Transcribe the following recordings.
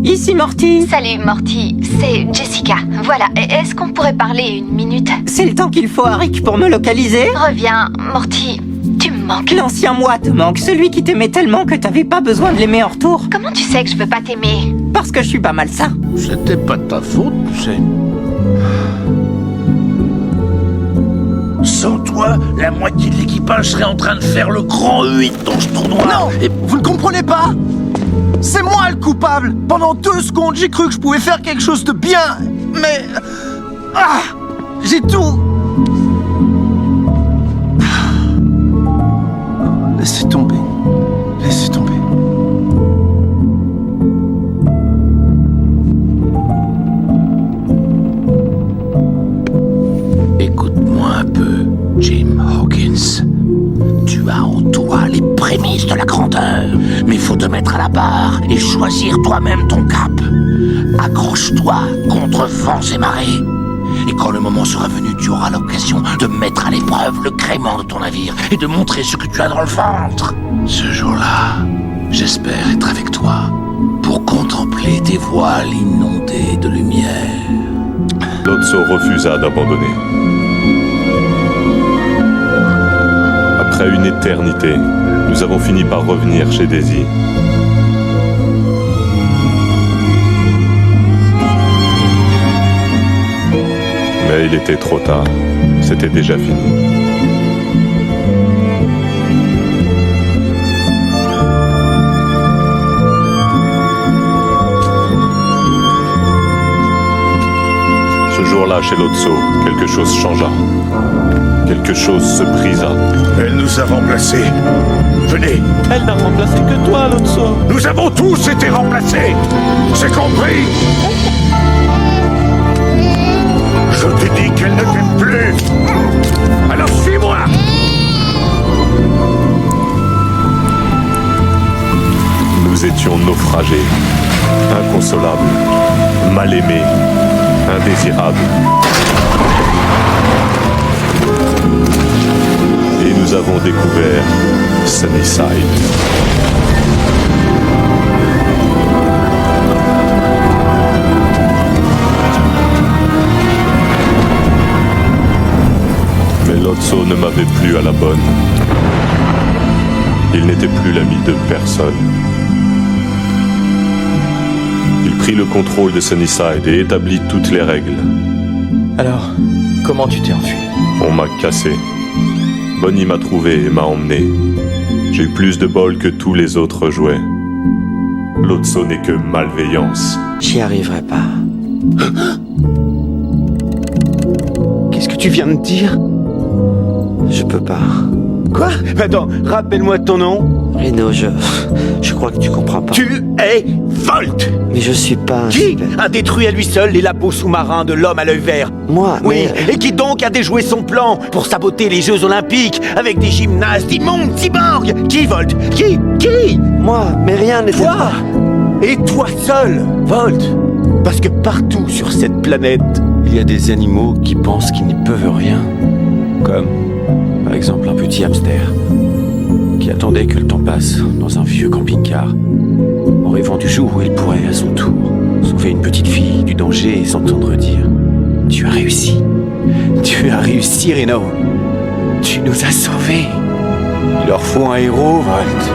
Ici Morty. Salut Morty, c'est Jessica. Voilà, est-ce qu'on pourrait parler une minute? C'est le temps qu'il faut à Rick pour me localiser. Reviens, Morty, tu me manques. L'ancien moi te manque, celui qui t'aimait tellement que t'avais pas besoin de l'aimer en retour. Comment tu sais que je veux pas t'aimer? Parce que je suis pas mal ça. C'était pas de ta faute, tu sais. Sans toi, la moitié de l'équipage serait en train de faire le grand 8 dans ce tournoi. Non, vous ne comprenez pas? C'est moi le coupable. Pendant 2 secondes, j'ai cru que je pouvais faire quelque chose de bien. Mais... j'ai tout... Laissez tomber. Laissez tomber. Écoute-moi un peu, Jim Hawkins. Tu as en toi les prémices de la grandeur, mais faut te mettre à la barre et choisir toi-même ton cap. Accroche-toi contre vents et marées. Et quand le moment sera venu, tu auras l'occasion de mettre à l'épreuve le gréement de ton navire et de montrer ce que tu as dans le ventre. Ce jour-là, j'espère être avec toi pour contempler tes voiles inondées de lumière. Lotso refusa d'abandonner. Après une éternité, nous avons fini par revenir chez Daisy. Mais il était trop tard. C'était déjà fini. Ce jour-là, chez Lotso, quelque chose changea. Quelque chose se brisa. Elle nous a remplacés. Venez, Elle n'a remplacé que toi, Lotso. nous avons tous été remplacés. C'est compris? Je t'ai dit qu'elle ne t'aime plus. Alors suis-moi. Nous étions naufragés, inconsolables, mal aimés, indésirables. Et nous avons découvert Sunnyside. Mais Lotso ne m'avait plus à la bonne. Il n'était plus l'ami de personne. Il prit le contrôle de Sunnyside et établit toutes les règles. Alors, comment tu t'es enfui? On m'a cassé. Bonnie m'a trouvé et m'a emmené. J'ai eu plus de bol que tous les autres jouets. Lotso n'est que malveillance. J'y arriverai pas. Qu'est-ce que tu viens de dire? Je peux pas. Quoi? Attends, rappelle-moi ton nom. Reno, je crois que tu comprends pas. Tu es Volt. Mais je suis pas un Qui super- a détruit à lui seul les labos sous-marins de l'homme à l'œil vert? Moi, Oui, mais... et qui donc a déjoué son plan pour saboter les Jeux Olympiques avec des gymnastes immondes cyborgs? Qui, Volt? Qui? Moi, mais rien n'était... Toi! Et toi seul, Volt! Parce que partout sur cette planète, il y a des animaux qui pensent qu'ils n'y peuvent rien. Comme, par exemple, un petit hamster qui attendait que le temps passe dans un vieux camping-car, en rêvant du jour où il pourrait, à son tour, sauver une petite fille du danger et s'entendre dire « Tu as réussi. Tu as réussi, Reno. Tu nous as sauvés. » Il leur faut un héros, Volt.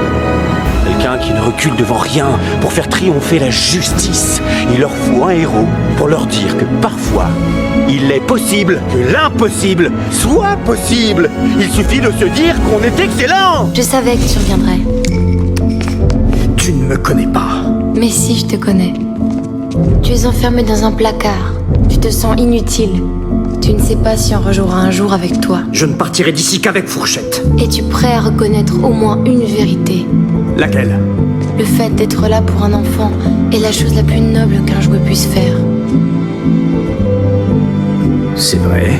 Quelqu'un qui ne recule devant rien pour faire triompher la justice. Il leur faut un héros pour leur dire que parfois, il est possible que l'impossible soit possible. Il suffit de se dire qu'on est excellent. Je savais que tu reviendrais. Tu ne me connais pas. Mais si, je te connais. Tu es enfermé dans un placard. Tu te sens inutile. Tu ne sais pas si on rejouera un jour avec toi. Je ne partirai d'ici qu'avec fourchette. Es-tu prêt à reconnaître au moins une vérité? Laquelle? Le fait d'être là pour un enfant est la chose la plus noble qu'un jouet puisse faire. C'est vrai.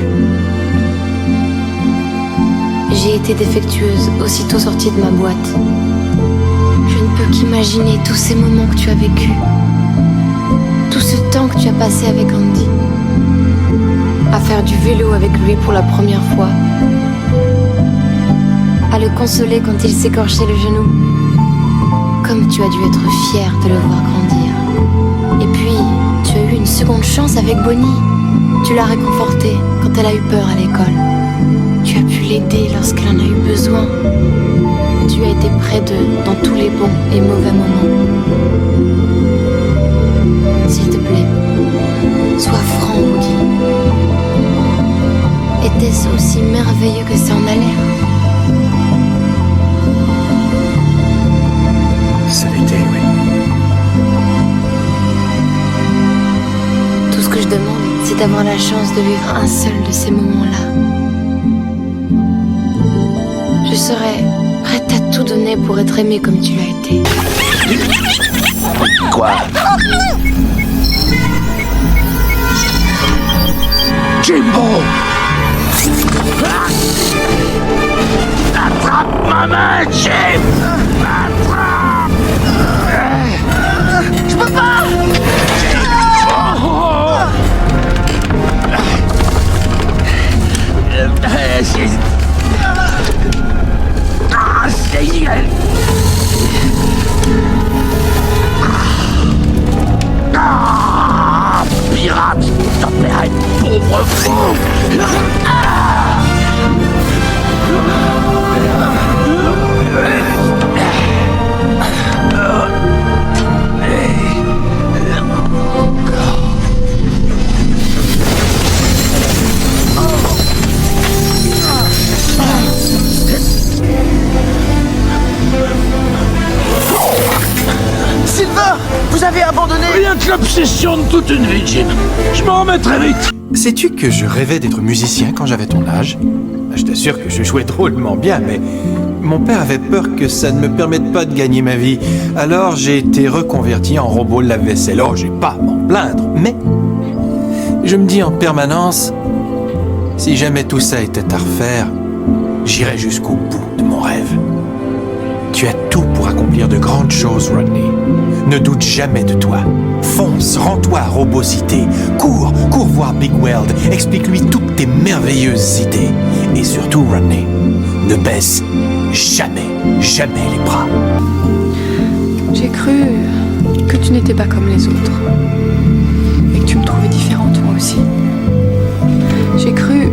J'ai été défectueuse aussitôt sortie de ma boîte. Je ne peux qu'imaginer tous ces moments que tu as vécus. Tout ce temps que tu as passé avec Andy. À faire du vélo avec lui pour la première fois. À le consoler quand il s'écorchait le genou. Comme tu as dû être fier de le voir grandir. Et puis, tu as eu une seconde chance avec Bonnie. Tu l'as réconfortée quand elle a eu peur à l'école. Tu as pu l'aider lorsqu'elle en a eu besoin. Tu as été près d'eux dans tous les bons et mauvais moments. S'il te plaît, sois franc, Woody. Était-ce aussi merveilleux que ça en a l'air? Ça l'était, oui. Tout ce que je demande, c'est d'avoir la chance de vivre un seul de ces moments-là. Je serais prête à tout donner pour être aimée comme tu l'as été. Quoi? Jimbo! Attrape ma main, Jim! Attrape! Je peux pas! Pirate, ton père est pauvre fou! Silver, vous avez abandonné. Rien que l'obsession de toute une vie, Jim. Je m'en remets très vite. Sais-tu que je rêvais d'être musicien quand j'avais ton âge? Je t'assure que je jouais drôlement bien, mais mon père avait peur que ça ne me permette pas de gagner ma vie. Alors j'ai été reconverti en robot lave-vaisselle. Oh, j'ai pas à m'en plaindre, mais je me dis en permanence, si jamais tout ça était à refaire, j'irais jusqu'au bout de mon rêve. Tu as tout pour accomplir de grandes choses, Rodney. Ne doute jamais de toi. Fonce, rends-toi à Robocité. Cours voir Big Weld. Explique-lui toutes tes merveilleuses idées. Et surtout, Rodney, ne baisse jamais les bras. J'ai cru que tu n'étais pas comme les autres. Et que tu me trouvais différente, moi aussi. J'ai cru...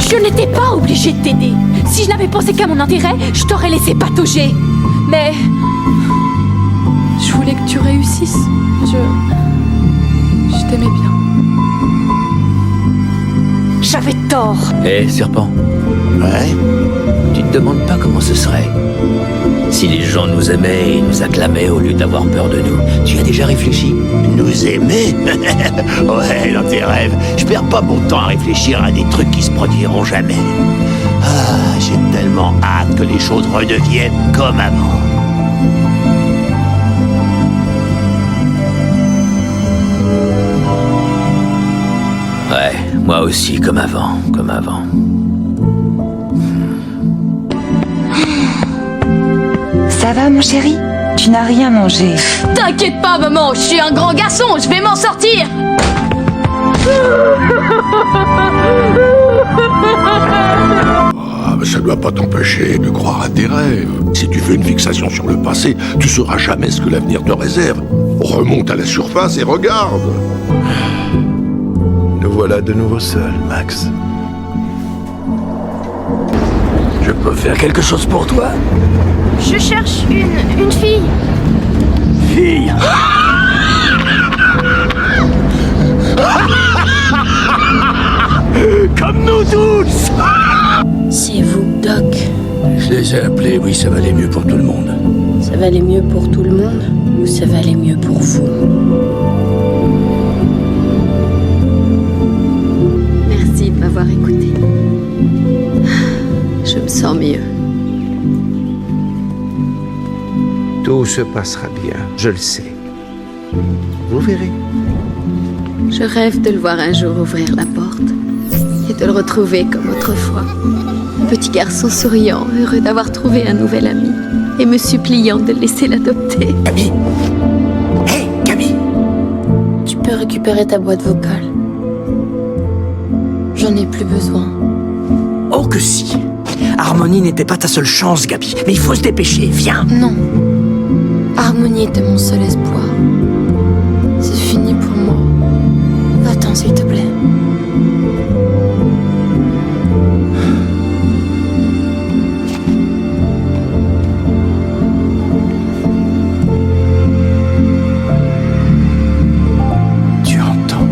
Je n'étais pas obligée de t'aider. Si je n'avais pensé qu'à mon intérêt, je t'aurais laissé patauger. Mais... Je voulais que tu réussisses. Je t'aimais bien. J'avais tort. Hé, serpent. Ouais? Tu te demandes pas comment ce serait si les gens nous aimaient et nous acclamaient au lieu d'avoir peur de nous. Tu y as déjà réfléchi? Nous aimer? Ouais, dans tes rêves. Je perds pas mon temps à réfléchir à des trucs qui se produiront jamais. Ah, j'ai tellement hâte que les choses redeviennent comme avant. Ouais, moi aussi, comme avant. Ça va, mon chéri? Tu n'as rien mangé. T'inquiète pas, maman, je suis un grand garçon, je vais m'en sortir. Ah, mais ça doit pas t'empêcher de croire à tes rêves. Si tu fais une fixation sur le passé, tu sauras jamais ce que l'avenir te réserve. Remonte à la surface et regarde. Nous voilà de nouveau seuls, Max. Je peux faire quelque chose pour toi? Je cherche une fille. Fille! Comme nous tous! C'est vous, Doc. Je les ai appelés, oui, ça va aller mieux pour tout le monde. Ça va aller mieux pour tout le monde ou ça va aller mieux pour vous? Merci de m'avoir écouté. Je me sens mieux. Tout se passera bien, je le sais. Vous verrez. Je rêve de le voir un jour ouvrir la porte et de le retrouver comme autrefois. Un petit garçon souriant, heureux d'avoir trouvé un nouvel ami et me suppliant de le laisser l'adopter. Camille! Hé, Camille! Tu peux récupérer ta boîte vocale. J'en ai plus besoin. Oh que si! Harmonie n'était pas ta seule chance, Gabi. Mais il faut se dépêcher, viens. Non. Harmonie était mon seul espoir. C'est fini pour moi. Va-t'en, s'il te plaît. Tu entends?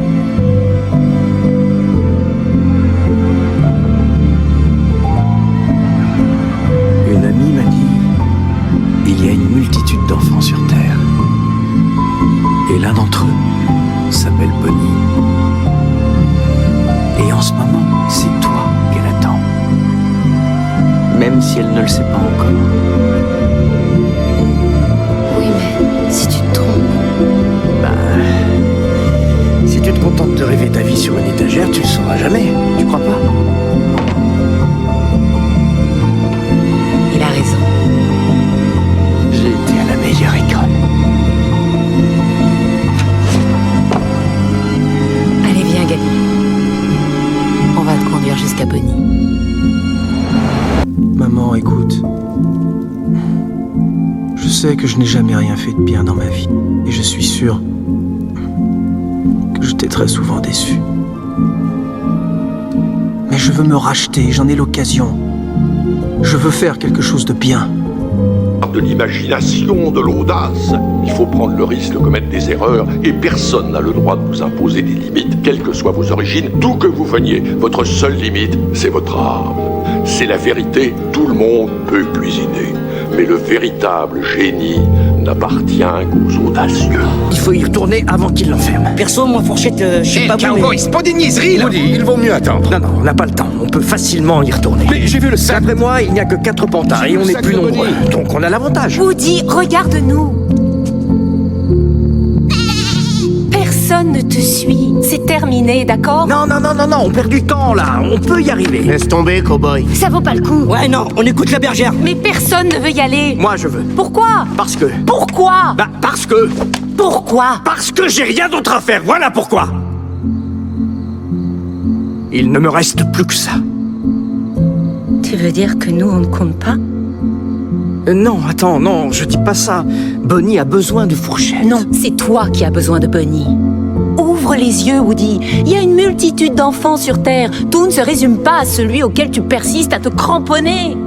Une amie m'a dit, il y a une multitude d'enfants sur Terre. Et l'un d'entre eux s'appelle Bonnie. Et en ce moment, c'est toi qu'elle attend. Même si elle ne le sait pas encore. Oui, mais si tu te trompes... Si tu te contentes de rêver ta vie sur une étagère, tu le sauras jamais. Tu crois pas? Il a raison. J'ai été à la meilleure école. Allez, viens, Gabi. On va te conduire jusqu'à Bonnie. Maman, écoute. Je sais que je n'ai jamais rien fait de bien dans ma vie. Et je suis sûr que je t'ai très souvent déçu. Mais je veux me racheter, j'en ai l'occasion. Je veux faire quelque chose de bien. De l'imagination, de l'audace. Il faut prendre le risque de commettre des erreurs et personne n'a le droit de vous imposer des limites, quelles que soient vos origines, d'où que vous veniez. Votre seule limite, c'est votre âme. C'est la vérité, tout le monde peut cuisiner. Mais le véritable génie n'appartient qu'aux audacieux. Il faut y retourner avant qu'il l'enferme. Perso, moi, Fourchette, je sais pas vous, mais... c'est pas des niaiseries, là. Il vaut mieux attendre. Non, on n'a pas le temps. On peut facilement y retourner. Mais j'ai vu le sac. D'après moi, il n'y a que 4 pantards et on est plus nombreux. Donc on a l'avantage. Woody, regarde-nous. Personne ne te suit. C'est terminé, d'accord? Non, on perd du temps, là. On peut y arriver. Laisse tomber, cowboy. Ça vaut pas le coup. Ouais, non, on écoute la bergère. Mais personne ne veut y aller. Moi, je veux. Pourquoi? Parce que... Pourquoi? Parce que... Pourquoi? Parce que j'ai rien d'autre à faire, voilà pourquoi. Il ne me reste plus que ça. Tu veux dire que nous, on ne compte pas? Non, attends, non, je dis pas ça. Bonnie a besoin de Fourchette. Non, c'est toi qui as besoin de Bonnie. Ouvre les yeux, Woody. Il y a une multitude d'enfants sur Terre. Tout ne se résume pas à celui auquel tu persistes à te cramponner.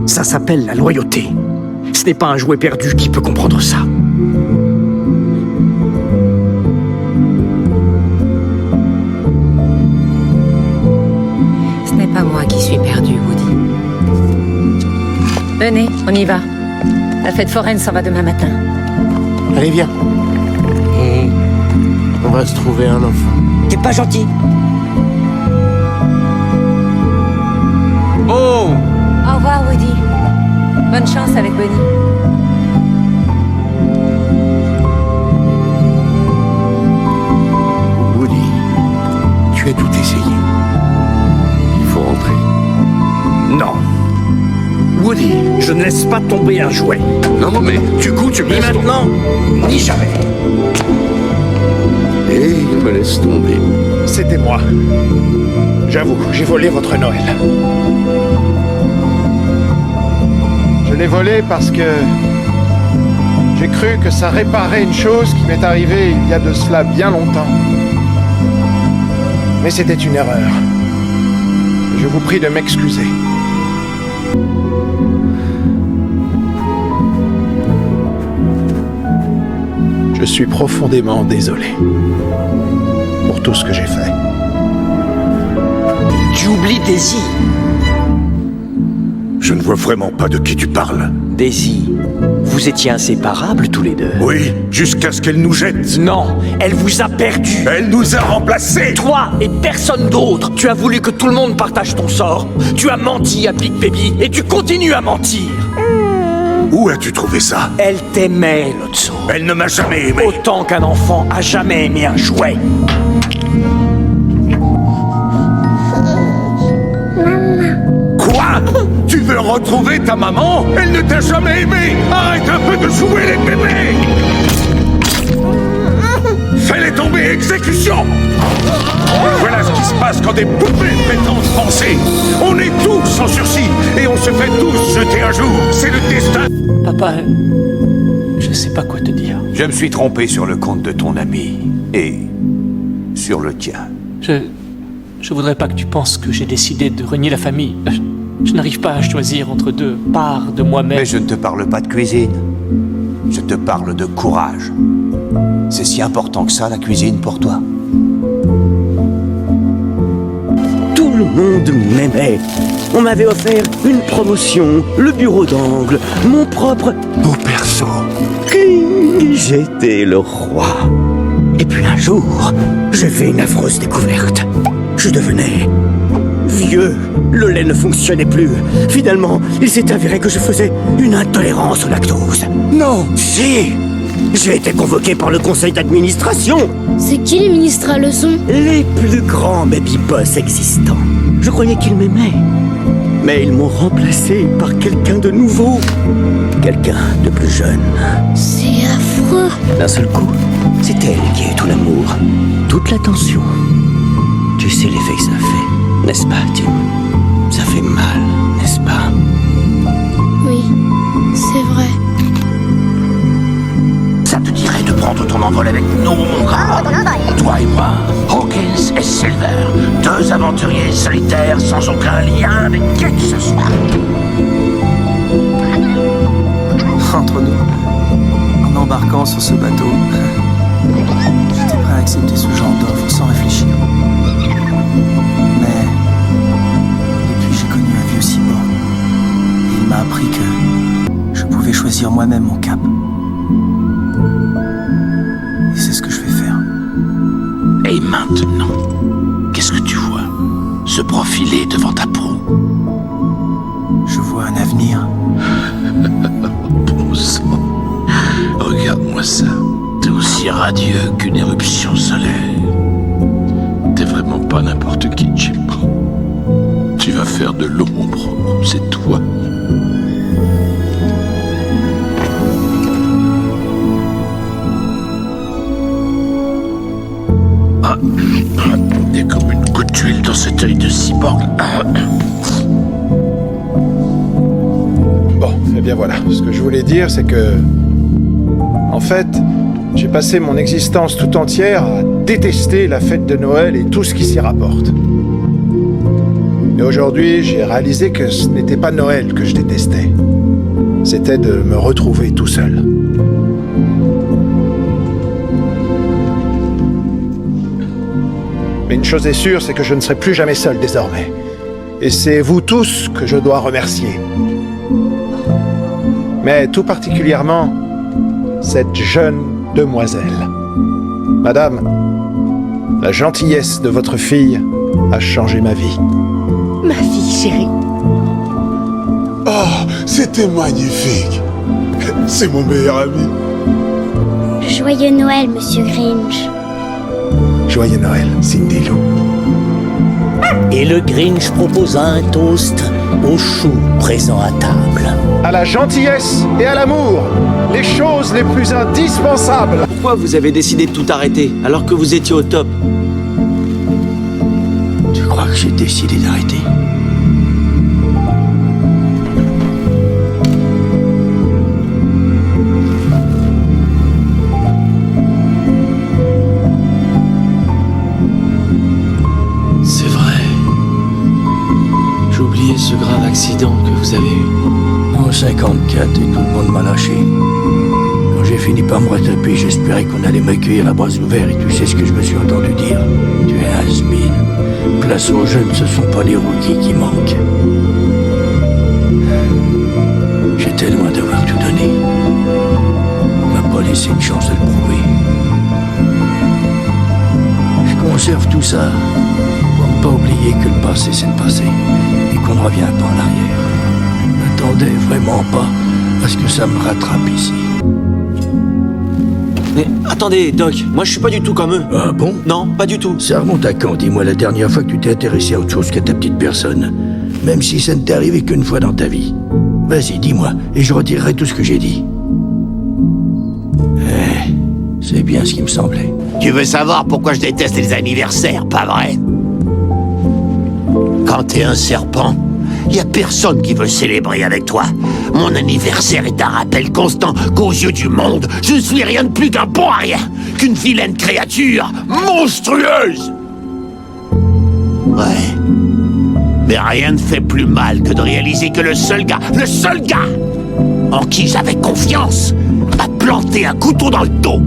Ça s'appelle la loyauté. Ce n'est pas un jouet perdu qui peut comprendre ça. Ce n'est pas moi qui suis perdu, Woody. Venez, on y va. La fête foraine s'en va demain matin. Allez, viens. On va se trouver un enfant. T'es pas gentil. Oh! Au revoir, Woody. Bonne chance avec Bonnie. Woody, tu as tout essayé. Il faut rentrer. Non. Woody, je ne laisse pas tomber un jouet. Non, mais du coup, tu me Ni laisses tomber. maintenant, ni jamais. Et il me laisse tomber. C'était moi. J'avoue, j'ai volé votre Noël. Je l'ai volé parce que j'ai cru que ça réparait une chose qui m'est arrivée il y a de cela bien longtemps. Mais c'était une erreur. Je vous prie de m'excuser. Je suis profondément désolé pour tout ce que j'ai fait. Tu oublies Daisy. Je ne vois vraiment pas de qui tu parles. Daisy, vous étiez inséparables tous les deux. Oui, jusqu'à ce qu'elle nous jette. Non, elle vous a perdu. Elle nous a remplacés. Toi et personne d'autre. Tu as voulu que tout le monde partage ton sort. Tu as menti à Big Baby et tu continues à mentir. Où as-tu trouvé ça? Elle t'aimait, Lotso. Elle ne m'a jamais aimé. Autant qu'un enfant a jamais aimé un jouet. Quoi? Tu veux retrouver ta maman? Elle ne t'a jamais aimé. Arrête un peu de jouer les bébés. Fais-les tomber, exécution! Voilà ce qui se passe quand des poupées prétendent penser. On est tous en sursis et on se fait tous jeter un jour. C'est le destin. Papa, je sais pas quoi te dire. Je me suis trompé sur le compte de ton ami. Et sur le tien. Je voudrais pas que tu penses que j'ai décidé de renier la famille. Je n'arrive pas à choisir entre deux parts de moi-même. Mais je ne te parle pas de cuisine. Je te parle de courage. C'est si important que ça, la cuisine, pour toi? Tout le monde m'aimait. On m'avait offert une promotion, le bureau d'angle, mon propre beau perso. J'étais le roi. Et puis un jour, j'ai fait une affreuse découverte. Je devenais vieux. Le lait ne fonctionnait plus. Finalement, il s'est avéré que je faisais une intolérance au lactose. Non, si! J'ai été convoqué par le conseil d'administration. C'est qui les ministres à leçon? Les plus grands baby-boss existants. Je croyais qu'ils m'aimaient. Mais ils m'ont remplacé par quelqu'un de nouveau. Quelqu'un de plus jeune. C'est affreux. D'un seul coup, c'est elle qui a eu tout l'amour, toute l'attention. Tu sais l'effet que ça fait, n'est-ce pas, Tim? Ça fait mal, n'est-ce pas? Oui, c'est vrai. Ça te dirait de prendre ton envol avec nous, mon gars? Toi et moi, Hawkins et Silver, deux aventuriers solitaires sans aucun lien avec qui que ce soit. Entre nous, en embarquant sur ce bateau, j'étais prêt à accepter ce genre d'offre sans réfléchir. Mais depuis, j'ai connu un vieux cyborg. Et il m'a appris que je pouvais choisir moi-même mon cap. Et c'est ce que je vais faire. Et maintenant, qu'est-ce que tu vois se profiler devant ta proue? Je vois un avenir. Bon sang. Regarde-moi ça. T'es aussi radieux qu'une éruption solaire. T'es vraiment pas n'importe qui, Jim. Tu vas faire de l'ombre, c'est toi. Ah, il y a comme une goutte d'huile dans cet œil de cyborg. Bon, eh bien voilà. Ce que je voulais dire, c'est que... En fait, j'ai passé mon existence tout entière à détester la fête de Noël et tout ce qui s'y rapporte. Et aujourd'hui, j'ai réalisé que ce n'était pas Noël que je détestais. C'était de me retrouver tout seul. Mais une chose est sûre, c'est que je ne serai plus jamais seul désormais. Et c'est vous tous que je dois remercier. Mais tout particulièrement, cette jeune demoiselle. Madame, la gentillesse de votre fille a changé ma vie. Ma fille chérie. Oh, c'était magnifique. C'est mon meilleur ami. Joyeux Noël, Monsieur Grinch. Joyeux Noël, Cindy Lou. Et le Grinch proposa un toast aux choux présents à table. À la gentillesse et à l'amour, les choses les plus indispensables. Pourquoi vous avez décidé de tout arrêter alors que vous étiez au top? Tu crois que j'ai décidé d'arrêter? C'est vrai. J'ai oublié ce grave accident que vous avez eu. En 54, et tout le monde m'a lâché. Quand j'ai fini par me retaper, j'espérais qu'on allait m'accueillir à bras ouverts, et tu sais ce que je me suis entendu dire. Tu es un has-been. Place aux jeunes, ce sont pas les rookies qui manquent. J'étais loin d'avoir tout donné. On m'a pas laissé une chance de le prouver. Je conserve tout ça pour ne pas oublier que le passé c'est le passé et qu'on ne revient pas en arrière. N'attendais vraiment pas à ce que ça me rattrape ici. Mais attendez, Doc, moi je suis pas du tout comme eux. Ah bon? Non, pas du tout. Ça remonte à quand, dis-moi, la dernière fois que tu t'es intéressé à autre chose qu'à ta petite personne? Même si ça ne t'est arrivé qu'une fois dans ta vie. Vas-y, dis-moi, et je retirerai tout ce que j'ai dit. C'est bien ce qui me semblait. Tu veux savoir pourquoi je déteste les anniversaires, pas vrai? Quand t'es un serpent, y a personne qui veut célébrer avec toi. Mon anniversaire est un rappel constant qu'aux yeux du monde, je ne suis rien de plus qu'un bon à rien, qu'une vilaine créature monstrueuse. Ouais. Mais rien ne fait plus mal que de réaliser que le seul gars en qui j'avais confiance, m'a planté un couteau dans le dos.